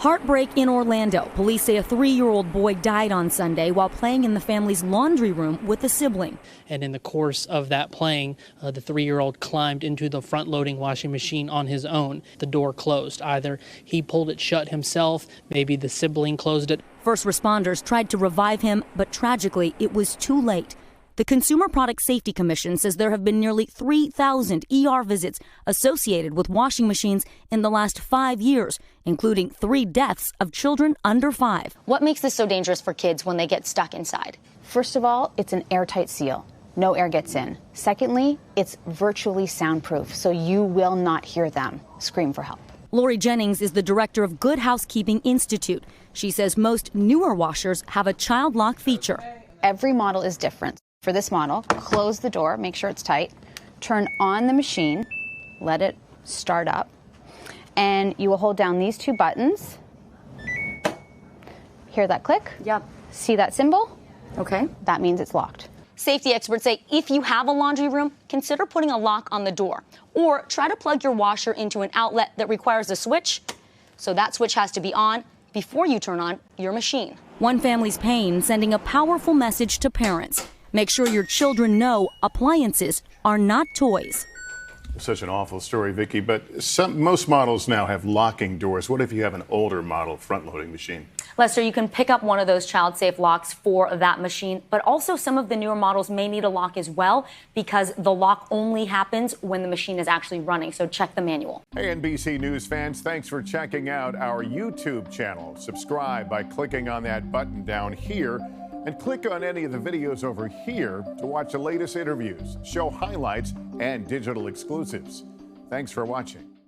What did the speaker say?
Heartbreak in Orlando. Police say a 3-year-old boy died on Sunday while playing in the family's laundry room with a sibling. And in the course of that playing, the 3-year-old climbed into the front-loading washing machine on his own. The door closed. Either he pulled it shut himself, maybe the sibling closed it. First responders tried to revive him, but tragically, it was too late. The Consumer Product Safety Commission says there have been nearly 3,000 ER visits associated with washing machines in the last 5 years, including 3 deaths of children under 5. What makes this so dangerous for kids when they get stuck inside? First of all, it's an airtight seal. No air gets in. Secondly, it's virtually soundproof, so you will not hear them scream for help. Lori Jennings is the director of Good Housekeeping Institute. She says most newer washers have a child lock feature. Every model is different. For this model, close the door, make sure it's tight, turn on the machine, let it start up, and you will hold down these 2 buttons. Hear that click? Yep. See that symbol? Okay. That means it's locked. Safety experts say if you have a laundry room, consider putting a lock on the door. Or try to plug your washer into an outlet that requires a switch. So that switch has to be on before you turn on your machine. One family's paying, sending a powerful message to parents. Make sure your children know appliances are not toys. Such an awful story, Vicki, but most models now have locking doors. What if you have an older model front-loading machine? Lester, you can pick up one of those child-safe locks for that machine, but also some of the newer models may need a lock as well because the lock only happens when the machine is actually running, so check the manual. Hey, NBC News fans, thanks for checking out our YouTube channel. Subscribe by clicking on that button down here and click on any of the videos over here to watch the latest interviews, show highlights, and digital exclusives. Thanks for watching.